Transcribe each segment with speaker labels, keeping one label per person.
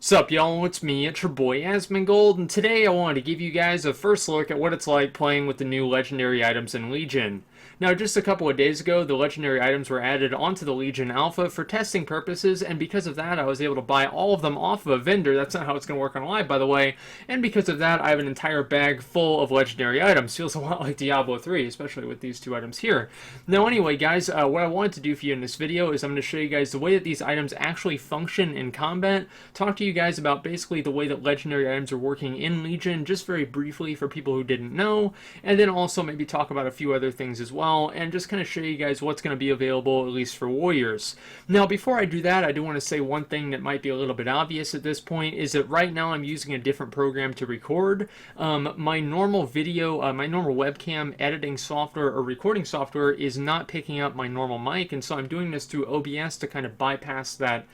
Speaker 1: Sup y'all, it's me, it's your boy Asmongold, and today I wanted to give you guys a first look at what it's like playing with the new legendary items in Legion. Now, just a couple of days ago, the legendary items were added onto the Legion Alpha for testing purposes, and because of that, I was able to buy all of them off of a vendor. That's not how it's going to work on live, by the way, and because of that, I have an entire bag full of legendary items. Feels a lot like Diablo 3, especially with these two items here. Now, anyway, guys, what I wanted to do for you in this video is I'm going to show you guys the way that these items actually function in combat, talk to you guys about basically the way that legendary items are working in Legion, just very briefly for people who didn't know, and then also maybe talk about a few other things as well, and just kind of show you guys what's going to be available, at least for Warriors. Now, before I do that, I do want to say one thing that might be a little bit obvious at this point, is that right now I'm using a different program to record. My normal video, my normal webcam editing software or recording software is not picking up my normal mic, and so I'm doing this through OBS to kind of bypass that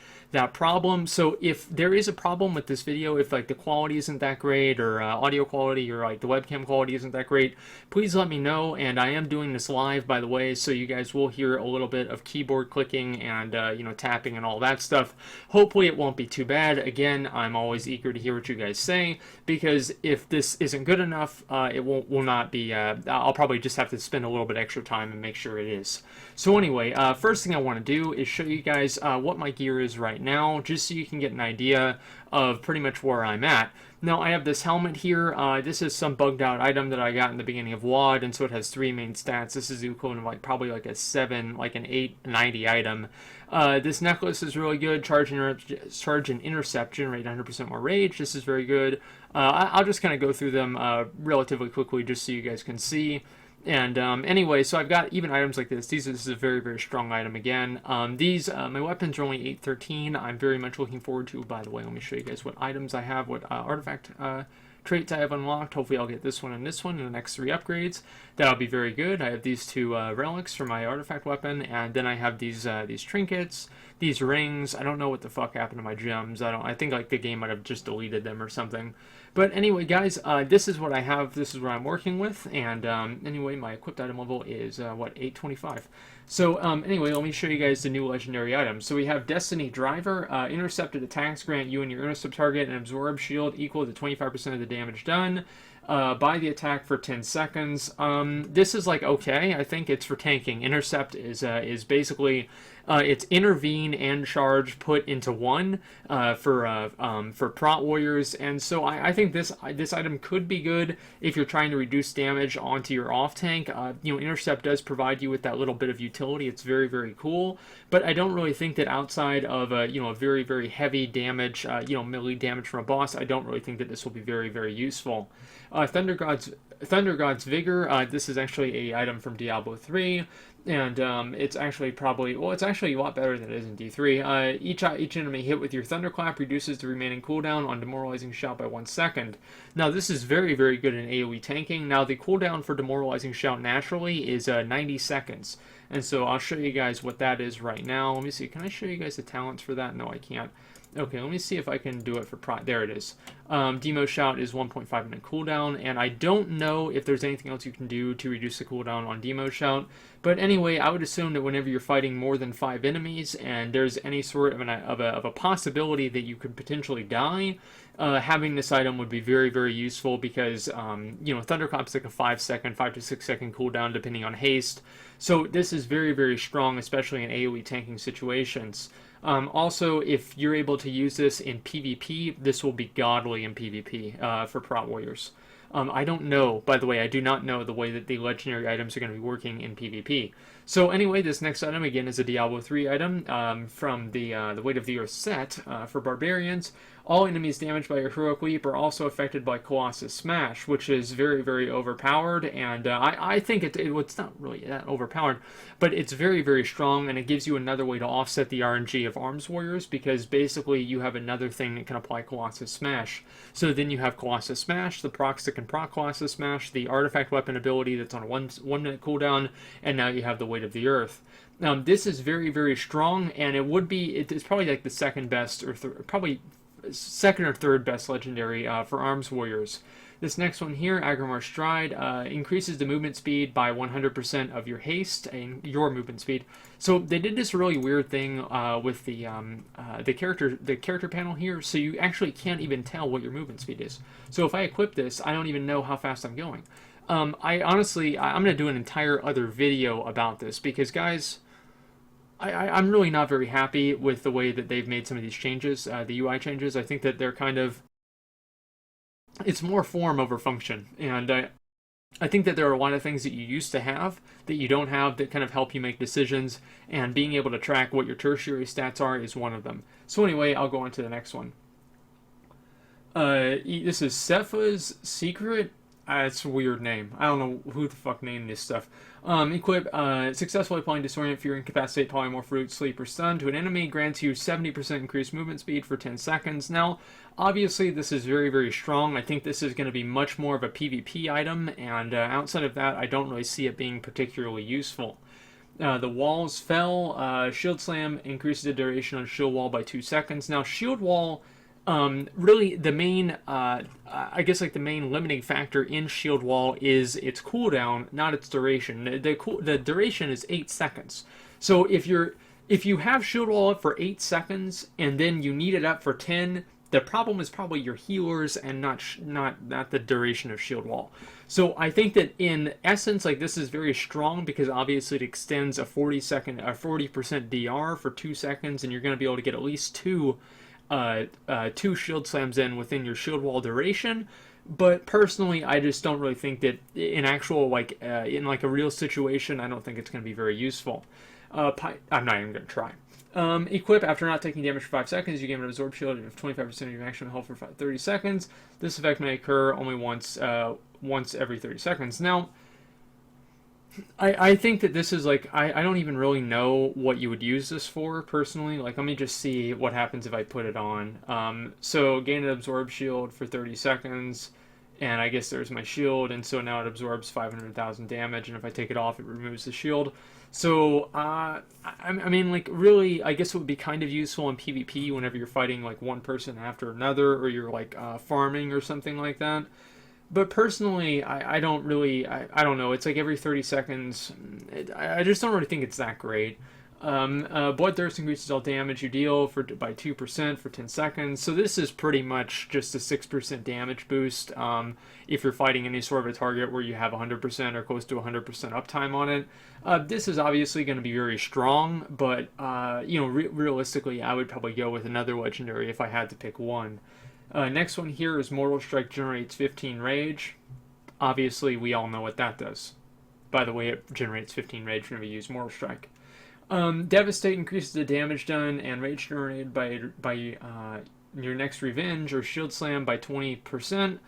Speaker 1: problem. So if there is a problem with this video, if like the quality isn't that great, or audio quality, or like the webcam quality isn't that great, please let me know. And I am doing this live, by the way, so you guys will hear a little bit of keyboard clicking and tapping and all that stuff. Hopefully it won't be too bad. Again, I'm always eager to hear what you guys say, because if this isn't good enough, it will not be. I'll probably just have to spend a little bit extra time and make sure it is. So anyway, first thing I want to do is show you guys what my gear is right now, just so you can get an idea of pretty much where I'm at. Now, I have this helmet here. This is some bugged out item that I got in the beginning of WoD, and so it has three main stats. This is the equivalent of probably like a 7, like an 890 item. This necklace is really good. Charge and intercept generate 100% more rage. This is very good. I'll just kind of go through them relatively quickly just so you guys can see. And anyway, so I've got even items like this. This is a very, very strong item again. My weapons are only 813. I'm very much looking forward to, by the way, let me show you guys what items I have, what artifact traits I have unlocked. Hopefully I'll get this one and this one in the next 3 upgrades. That'll be very good. I have these 2 relics for my artifact weapon, and then I have these trinkets, these rings. I don't know what the fuck happened to my gems. I think like the game might have just deleted them or something. But anyway, guys, this is what I have. This is what I'm working with. And anyway, my equipped item level is, 825. So anyway, let me show you guys the new legendary items. So we have Destiny Driver. Intercepted attacks grant you and your intercept target an absorb shield equal to 25% of the damage done by the attack for 10 seconds. This is like okay. I think it's for tanking. Intercept is basically it's intervene and charge put into one for prot warriors, and so I think this item could be good if you're trying to reduce damage onto your off tank. Intercept does provide you with that little bit of utility. It's very, very cool, but I don't really think that outside of a very, very heavy damage, melee damage from a boss, I don't really think that this will be very, very useful. Thunder God's Vigor. This is actually a item from Diablo 3. And it's actually it's actually a lot better than it is in D3. Each enemy hit with your Thunderclap reduces the remaining cooldown on Demoralizing Shout by 1 second. Now, this is very, very good in AoE tanking. Now, the cooldown for Demoralizing Shout naturally is 90 seconds. And so I'll show you guys what that is right now. Let me see. Can I show you guys the talents for that? No, I can't. Okay, let me see if I can do it for there it is. Demo Shout is 1.5 minute cooldown, and I don't know if there's anything else you can do to reduce the cooldown on Demo Shout. But anyway, I would assume that whenever you're fighting more than 5 enemies, and there's any sort of a possibility that you could potentially die, having this item would be very, very useful, because Thunderclap's like a 5 to 6 second cooldown depending on haste. So this is very, very strong, especially in AoE tanking situations. Also, if you're able to use this in PvP, this will be godly in PvP for prot warriors. I don't know, by the way, I do not know the way that the legendary items are going to be working in PvP. So anyway, this next item, again, is a Diablo 3 item from the Weight of the Earth set for Barbarians. All enemies damaged by your Heroic Leap are also affected by Colossus Smash, which is very, very overpowered, and I think it's not really that overpowered, but it's very, very strong, and it gives you another way to offset the RNG of Arms Warriors, because basically you have another thing that can apply Colossus Smash. So then you have Colossus Smash, the procs that can proc Colossus Smash, the artifact weapon ability that's on a 1 minute cooldown, and now you have the Weight of the Earth. This is very, very strong, and it's probably like the second best, or probably second or third best legendary for Arms Warriors. This next one here, Agrimar Stride, increases the movement speed by 100% of your haste and your movement speed. So they did this really weird thing with the character panel here, so you actually can't even tell what your movement speed is. So if I equip this, I don't even know how fast I'm going. I honestly, I'm going to do an entire other video about this because, guys, I'm really not very happy with the way that they've made some of these changes, the UI changes. I think that they're kind of, it's more form over function, and I think that there are a lot of things that you used to have that you don't have that kind of help you make decisions, and being able to track what your tertiary stats are is one of them. So anyway, I'll go on to the next one. This is Sepha's Secret. It's a weird name. I don't know who the fuck named this stuff. Equip, successfully applying Disorient, Fear, Incapacitate, Polymorph, Root, Sleep, or Stun to an enemy grants you 70% increased movement speed for 10 seconds. Now, obviously, this is very, very strong. I think this is going to be much more of a PvP item, and outside of that, I don't really see it being particularly useful. The walls fell. Shield Slam increases the duration on Shield Wall by 2 seconds. Now, Shield Wall... really, the main, I guess, like the main limiting factor in Shield Wall is its cooldown, not its duration. The duration is 8 seconds. So if you have Shield Wall up for 8 seconds and then you need it up for 10, the problem is probably your healers and not the duration of Shield Wall. So I think that in essence, like, this is very strong because obviously it extends a 40% DR for 2 seconds, and you're going to be able to get at least two shield slams within your shield wall duration. But personally, I just don't really think that in actual, like, in like a real situation, I don't think it's going to be very useful. I'm not even going to try. Equip, after not taking damage for 5 seconds, you gain an absorb shield of 25% of your maximum health for 30 seconds. This effect may occur only once every 30 seconds. Now, I think that this is like, I don't even really know what you would use this for personally. Like, let me just see what happens if I put it on. So gain an absorb shield for 30 seconds, and I guess there's my shield, and so now it absorbs 500,000 damage, and if I take it off, it removes the shield. So, I mean, like, really, I guess it would be kind of useful in PvP whenever you're fighting, like, one person after another, or you're, like, farming or something like that. But personally, I don't really, I don't know, it's like every 30 seconds, I just don't really think it's that great. Bloodthirst increases all damage you deal by 2% for 10 seconds, so this is pretty much just a 6% damage boost if you're fighting any sort of a target where you have 100% or close to 100% uptime on it. This is obviously going to be very strong, but, you know, realistically, I would probably go with another legendary if I had to pick one. Next one here is Mortal Strike generates 15 rage. Obviously, we all know what that does. By the way, it generates 15 rage whenever you use Mortal Strike. Devastate increases the damage done and rage generated by your next revenge or shield slam by 20%.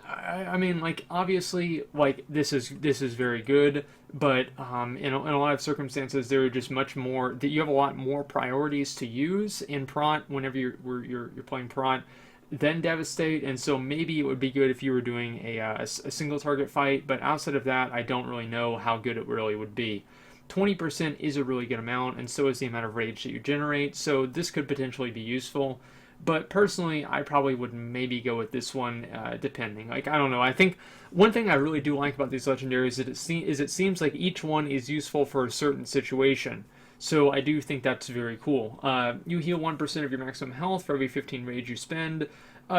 Speaker 1: I mean, like, obviously, like, this is very good, but in a lot of circumstances, there are just much more that you have a lot more priorities to use in Prot whenever you're playing Prot than Devastate, and so maybe it would be good if you were doing a single target fight, but outside of that, I don't really know how good it really would be. 20% is a really good amount, and so is the amount of rage that you generate, so this could potentially be useful. But personally, I probably would maybe go with this one, depending. Like, I don't know. I think one thing I really do like about these legendaries is it seems like each one is useful for a certain situation. So I do think that's very cool. You heal 1% of your maximum health for every 15 rage you spend.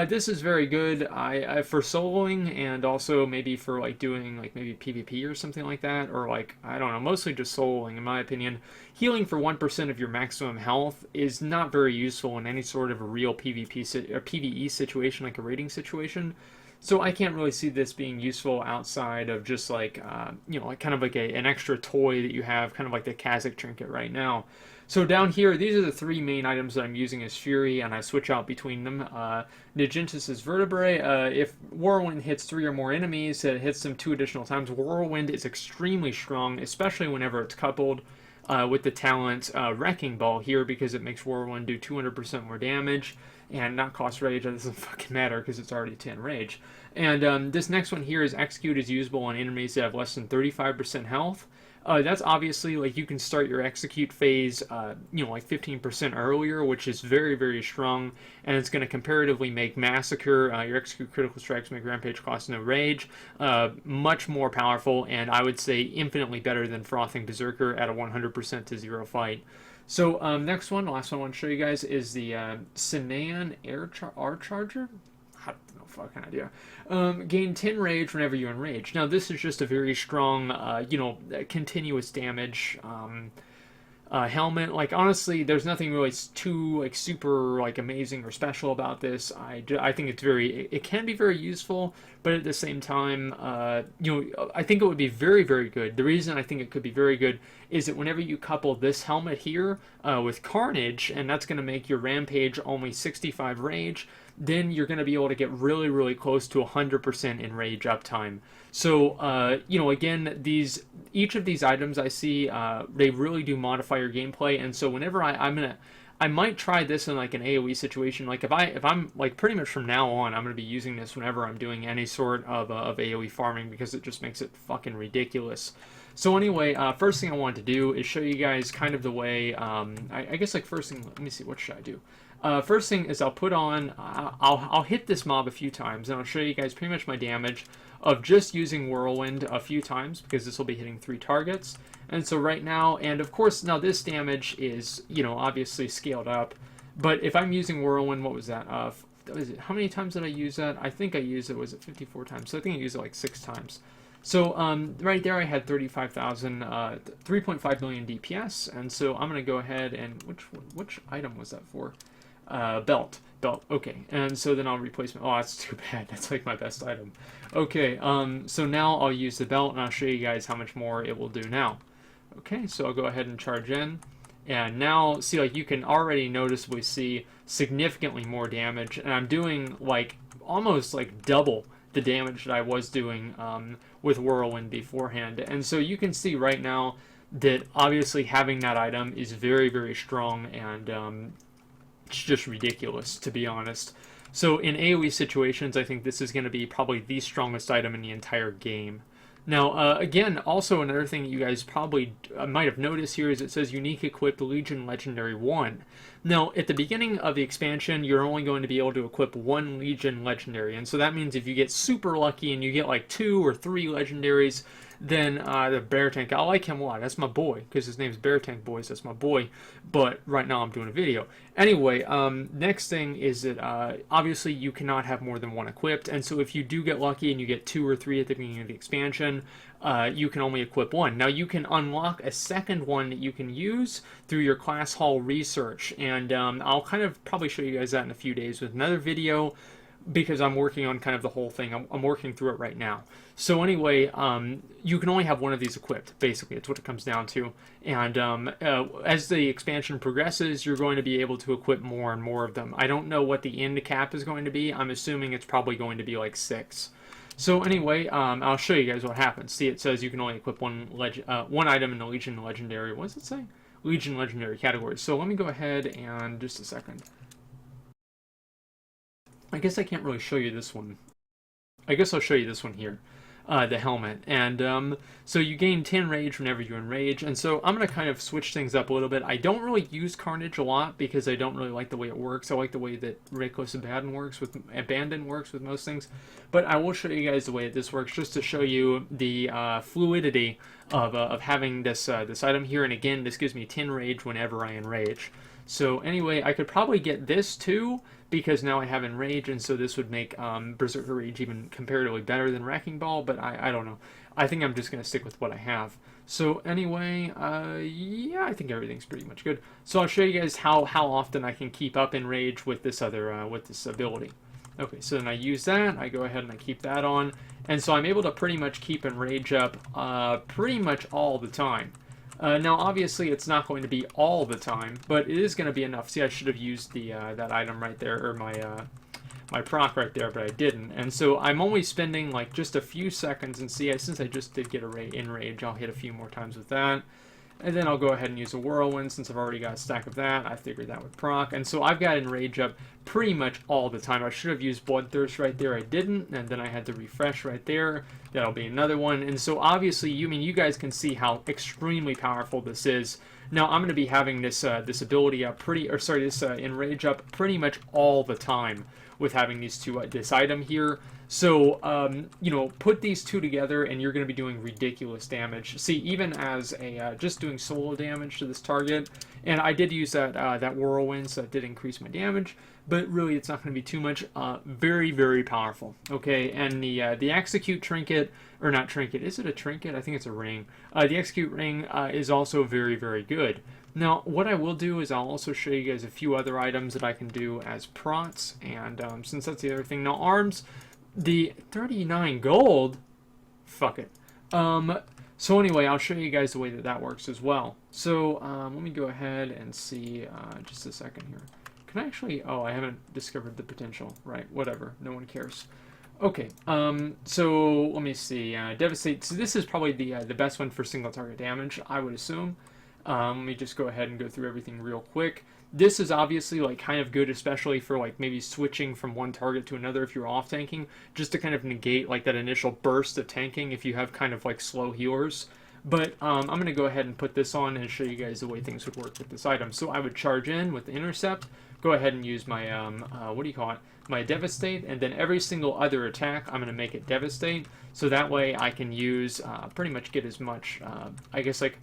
Speaker 1: This is very good for soloing, and also maybe for like doing like maybe PvP or something like that, or like, I don't know, mostly just soloing in my opinion. Healing for 1% of your maximum health is not very useful in any sort of a real PvP or PvE situation, like a raiding situation. So I can't really see this being useful outside of just like, you know, like kind of like an extra toy that you have, kind of like the Kazakh trinket right now. So down here, these are the three main items that I'm using as Fury, and I switch out between them. Nagintis' Vertebrae. If Whirlwind hits 3 or more enemies, it hits them 2 additional times. Whirlwind is extremely strong, especially whenever it's coupled with the talent Wrecking Ball here, because it makes Whirlwind do 200% more damage and not cost rage. That doesn't fucking matter because it's already 10 rage. And this next one here is Execute is usable on enemies that have less than 35% health. That's obviously like you can start your execute phase, like 15% earlier, which is very, very strong, and it's going to comparatively make massacre, your execute critical strikes, make rampage cost no rage, much more powerful, and I would say infinitely better than frothing berserker at a 100% to 0 fight. So next one, last one I want to show you guys is the Sinan R Charger. I have no fucking idea. Gain 10 rage whenever you enrage. Now this is just a very strong, continuous damage helmet. Like honestly, there's nothing really too like super like amazing or special about this. I think it can be very useful, but at the same time, I think it would be very, very good. The reason I think it could be very good is that whenever you couple this helmet here with Carnage, and that's going to make your Rampage only 65 rage, then you're going to be able to get really, really close to 100% in rage uptime. So, again, each of these items I see, they really do modify your gameplay, and so whenever I might try this in like an AoE situation. Like if I'm like pretty much from now on, I'm gonna be using this whenever I'm doing any sort of AoE farming because it just makes it fucking ridiculous. So anyway, first thing I wanted to do is show you guys kind of the way. I guess like first thing, let me see, what should I do? First thing is I'll hit this mob a few times and I'll show you guys pretty much my damage of just using Whirlwind a few times because this will be hitting 3 targets. And so right now, and of course now this damage is, obviously scaled up, but if I'm using Whirlwind, what was that? How many times did I use that? I think I used it, was it 54 times? So I think I used it like 6 times. So right there I had 35,000, 3.5 million DPS, and so I'm going to go ahead and, which item was that for? Belt, okay, and so then I'll replace oh, that's too bad, that's like my best item. Okay, so now I'll use the belt and I'll show you guys how much more it will do now. Okay, so I'll go ahead and charge in, and now, see, like, you can already noticeably see significantly more damage, and I'm doing, like, almost, like, double the damage that I was doing with Whirlwind beforehand, and so you can see right now that, obviously, having that item is very, very strong, and it's just ridiculous, to be honest. So in AoE situations, I think this is going to be probably the strongest item in the entire game. Now, again, also another thing that you guys probably might have noticed here is it says Unique Equipped Legion Legendary 1. Now, at the beginning of the expansion, you're only going to be able to equip 1 Legion Legendary, and so that means if you get super lucky and you get like 2 or 3 Legendaries, then the Bear Tank, I like him a lot, that's my boy, because his name's Bear Tank Boys, that's my boy, but right now I'm doing a video. Anyway, next thing is that obviously you cannot have more than 1 equipped, and so if you do get lucky and you get 2 or 3 at the beginning of the expansion, you can only equip 1. Now you can unlock a second one that you can use through your class hall research, and I'll kind of probably show you guys that in a few days with another video, because I'm working on kind of the whole thing. I'm working through it right now. So anyway, you can only have 1 of these equipped, basically. It's what it comes down to. And as the expansion progresses, you're going to be able to equip more and more of them. I don't know what the end cap is going to be. I'm assuming it's probably going to be like 6. So anyway, I'll show you guys what happens. See, it says you can only equip one item in the Legion Legendary. What does it say? Legion Legendary category. So let me go ahead and just a second. I guess I can't really show you this one. I guess I'll show you this one here, the helmet. And so you gain 10 rage whenever you enrage. And so I'm going to kind of switch things up a little bit. I don't really use Carnage a lot because I don't really like the way it works. I like the way that Reckless Abandon works with most things. But I will show you guys the way that this works just to show you the fluidity of having this item here. And again, this gives me 10 rage whenever I enrage. So anyway, I could probably get this too, because now I have Enrage, and so this would make Berserker Rage even comparatively better than Wrecking Ball, but I don't know. I think I'm just going to stick with what I have. So anyway, yeah, I think everything's pretty much good. So I'll show you guys how often I can keep up Enrage with this other, with this ability. Okay, so then I use that, I go ahead and I keep that on, and so I'm able to pretty much keep Enrage up pretty much all the time. Now, obviously, it's not going to be all the time, but it is going to be enough. See, I should have used the that item right there, or my proc right there, but I didn't. And so I'm only spending like just a few seconds, and see, since I just did get Enrage, I'll hit a few more times with that. And then I'll go ahead and use a Whirlwind, since I've already got a stack of that. I figured that would proc. And so I've got Enrage up pretty much all the time. I should have used Bloodthirst right there. I didn't, and then I had to refresh right there. That'll be another one. And so obviously, you guys can see how extremely powerful this is. Now I'm going to be having this this ability up this enrage up pretty much all the time with having these two this item here. So put these two together, and you're going to be doing ridiculous damage. See, even as a just doing solo damage to this target, and I did use that that whirlwind, so that did increase my damage. But really, it's not going to be too much. Very, very powerful. Okay, and the execute trinket, or not trinket, is it a trinket? I think it's a ring. The execute ring is also very, very good. Now, what I will do is I'll also show you guys a few other items that I can do as prots, and since that's the other thing. Now, arms, the 39 gold, fuck it. So anyway, I'll show you guys the way that that works as well. So let me go ahead and see just a second here. Can I actually, oh, I haven't discovered the potential. Right, whatever, no one cares. Okay, so let me see, Devastate, so this is probably the best one for single target damage, I would assume. Let me just go ahead and go through everything real quick. This is obviously like kind of good, especially for like maybe switching from one target to another if you're off tanking, just to kind of negate like that initial burst of tanking if you have kind of like slow healers. But I'm going to go ahead and put this on and show you guys the way things would work with this item. So I would charge in with the intercept, go ahead and use my, what do you call it? My Devastate, and then every single other attack, I'm going to make it Devastate. So that way I can use, pretty much get as much, I guess like,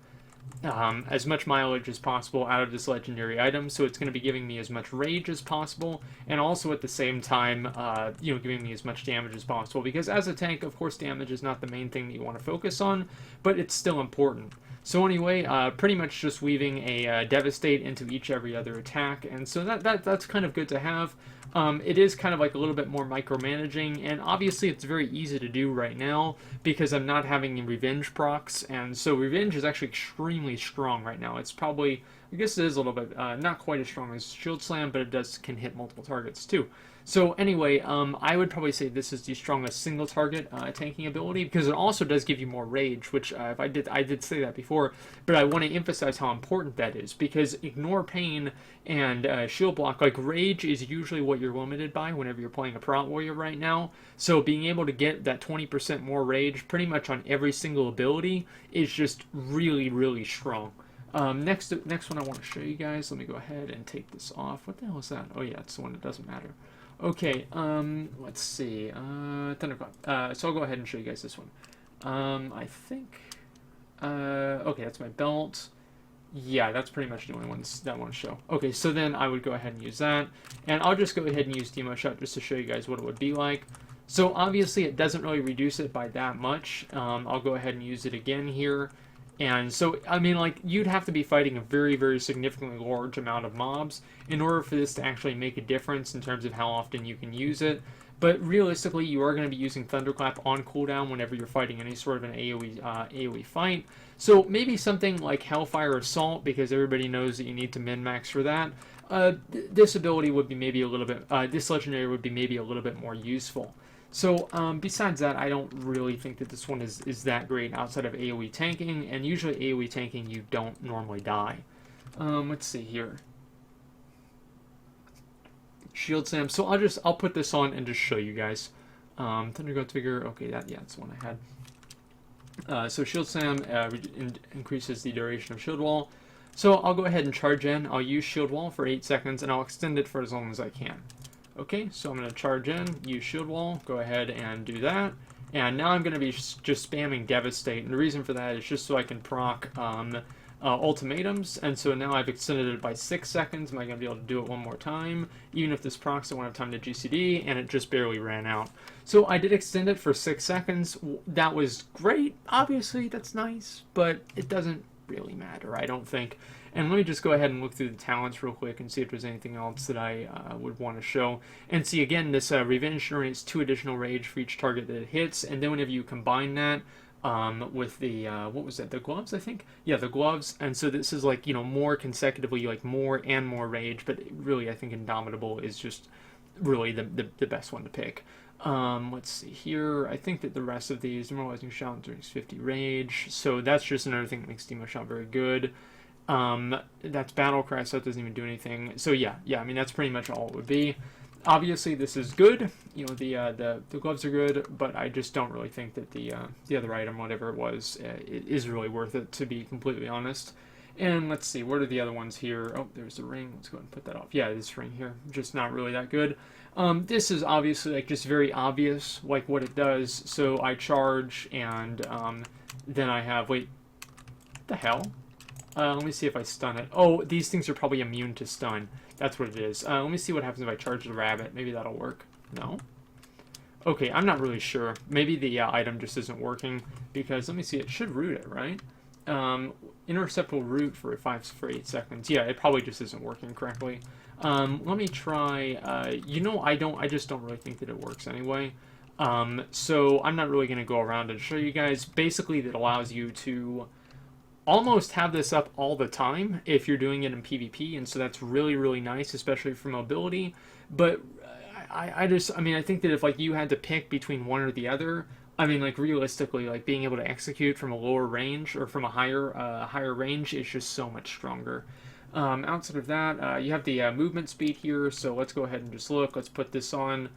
Speaker 1: as much mileage as possible out of this legendary item. So it's going to be giving me as much rage as possible, and also at the same time, giving me as much damage as possible. Because as a tank, of course, damage is not the main thing that you want to focus on, but it's still important. So anyway, pretty much just weaving a Devastate into every other attack, and so that's kind of good to have. It is kind of like a little bit more micromanaging, and obviously it's very easy to do right now because I'm not having Revenge procs, and so Revenge is actually extremely strong right now. It's probably, I guess it is a little bit, not quite as strong as Shield Slam, but it can hit multiple targets too. So anyway, I would probably say this is the strongest single target tanking ability, because it also does give you more rage, which if I did say that before, but I want to emphasize how important that is, because ignore pain and shield block, like rage is usually what you're limited by whenever you're playing a prot warrior right now. So being able to get that 20% more rage pretty much on every single ability is just really, really strong. Next one I want to show you guys. Let me go ahead and take this off. What the hell is that? Oh yeah, it's the one that doesn't matter. Okay, let's see. Thunderclap. So I'll go ahead and show you guys this one. I think. Okay, that's my belt. Yeah, that's pretty much the only one that I want to show. Okay, so then I would go ahead and use that, and I'll just go ahead and use Demo Shot just to show you guys what it would be like. So obviously it doesn't really reduce it by that much. I'll go ahead and use it again here. And so, I mean, like, you'd have to be fighting a very, very significantly large amount of mobs in order for this to actually make a difference in terms of how often you can use it. But realistically, you are going to be using Thunderclap on cooldown whenever you're fighting any sort of an AoE fight. So maybe something like Hellfire Assault, because everybody knows that you need to min-max for that. This ability would be maybe a little bit, this legendary would be maybe a little bit more useful. So besides that, I don't really think that this one is that great outside of AoE tanking, and usually AoE tanking you don't normally die. Let's see here. Shield Slam. So I'll put this on and just show you guys. Thunder Growth Vigor. Okay, that's the one I had. So Shield Slam increases the duration of Shield Wall. So I'll go ahead and charge in. I'll use Shield Wall for 8 seconds, and I'll extend it for as long as I can. Okay, so I'm going to charge in, use Shield Wall, go ahead and do that. And now I'm going to be just spamming Devastate, and the reason for that is just so I can proc ultimatums, and so now I've extended it by 6 seconds. Am I going to be able to do it one more time? Even if this procs, I won't have time to GCD, and it just barely ran out. So I did extend it for 6 seconds. That was great, obviously, that's nice, but it doesn't really matter, I don't think. And let me just go ahead and look through the talents real quick and see if there's anything else that I would want to show. And see, again, this Revenge generates 2 additional rage for each target that it hits, and then whenever you combine that with the, what was that, the gloves, I think? Yeah, the gloves, and so this is like, more consecutively, like more and more rage, but really I think Indomitable is just really the best one to pick. Let's see here. I think that the rest of these, Demoralizing Shout during 50 rage, so that's just another thing that makes Demo Shot very good. That's battle cry, so it doesn't even do anything. So yeah, I mean that's pretty much all it would be. Obviously, this is good. You know, the gloves are good, but I just don't really think that the other item, whatever it was, is really worth it, to be completely honest. And let's see, what are the other ones here? Oh, there's the ring. Let's go ahead and put that off. Yeah, this ring here, just not really that good. This is obviously like just very obvious, like what it does. So I charge, and then I have wait, what the hell? Let me see if I stun it. Oh, these things are probably immune to stun. That's what it is. Let me see what happens if I charge the rabbit. Maybe that'll work. No? Okay, I'm not really sure. Maybe the item just isn't working, because, let me see, it should root it, right? Intercept will root for 8 seconds. Yeah, it probably just isn't working correctly. Let me try, you know, I just don't really think that it works anyway. So I'm not really going to go around and show you guys. Basically, that allows you to almost have this up all the time if you're doing it in PvP, and so that's really, really nice, especially for mobility. But I mean, I think that if like you had to pick between one or the other, I mean, like realistically, like being able to execute from a lower range or from a higher range is just so much stronger. Outside of that, you have the movement speed here, so let's go ahead and just look. Let's put this on.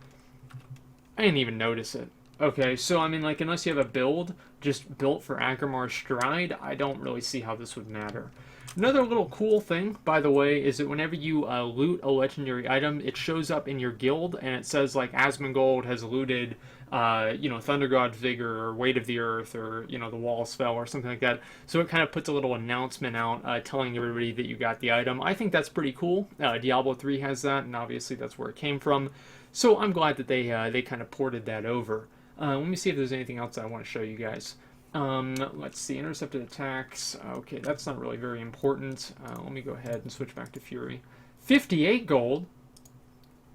Speaker 1: I didn't even notice it. Okay, so I mean, like, unless you have a build just built for Agrimar's Stride, I don't really see how this would matter. Another little cool thing, by the way, is that whenever you loot a legendary item, it shows up in your guild, and it says, like, Asmongold has looted, you know, Thunder God's Vigor, or Weight of the Earth, or, you know, the Wall Spell, or something like that. So it kind of puts a little announcement out telling everybody that you got the item. I think that's pretty cool. Diablo 3 has that, and obviously that's where it came from. So I'm glad that they kind of ported that over. Let me see if there's anything else I want to show you guys. Let's see, intercepted attacks. Okay, that's not really very important. Let me go ahead and switch back to Fury. 58 gold?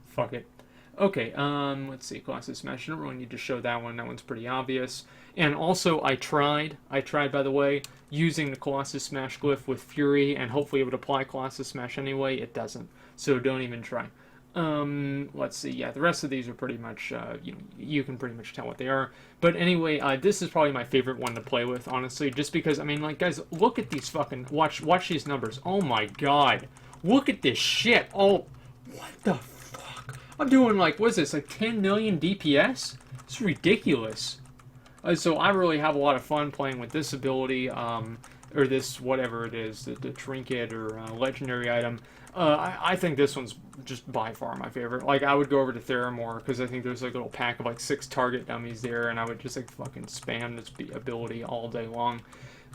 Speaker 1: Fuck it. Okay, let's see, Colossus Smash. I don't really need to show that one. That one's pretty obvious. And also, I tried, by the way, using the Colossus Smash glyph with Fury, and hopefully it would apply Colossus Smash anyway. It doesn't. So don't even try. Let's see. Yeah, the rest of these are pretty much, you can pretty much tell what they are. But anyway, this is probably my favorite one to play with, honestly, just because, I mean, like, guys, look at these fucking, watch these numbers. Oh my god. Look at this shit. Oh, what the fuck? I'm doing, like, what is this, like 10 million DPS? It's ridiculous. So I really have a lot of fun playing with this ability, or this, whatever it is, the trinket or legendary item. I think this one's just by far my favorite. Like, I would go over to Theramore, because I think there's like a little pack of like 6 target dummies there, and I would just like fucking spam this ability all day long.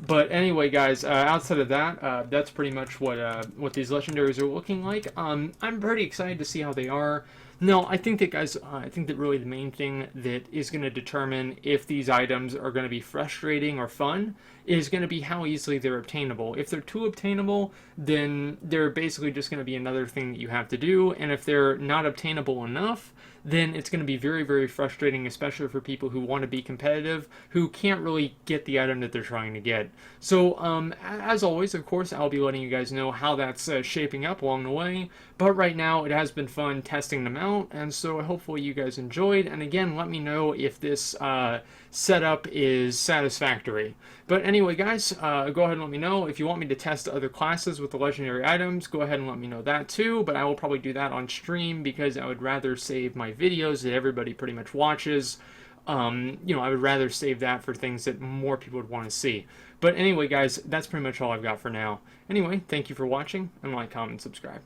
Speaker 1: But anyway, guys, outside of that, that's pretty much what these legendaries are looking like. I'm pretty excited to see how they are. No, I think that, guys, I think that really the main thing that is going to determine if these items are going to be frustrating or fun is going to be how easily they're obtainable. If they're too obtainable, then they're basically just going to be another thing that you have to do, and if they're not obtainable enough, then it's going to be very, very frustrating, especially for people who want to be competitive, who can't really get the item that they're trying to get. So, as always, of course, I'll be letting you guys know how that's shaping up along the way, but right now it has been fun testing them out, and so hopefully you guys enjoyed, and again, let me know if this setup is satisfactory. But anyway, guys, go ahead and let me know. If you want me to test other classes with the legendary items, go ahead and let me know that too, but I will probably do that on stream, because I would rather save my videos that everybody pretty much watches. I would rather save that for things that more people would want to see. But anyway, guys, that's pretty much all I've got for now. Anyway, thank you for watching, and like, comment, subscribe.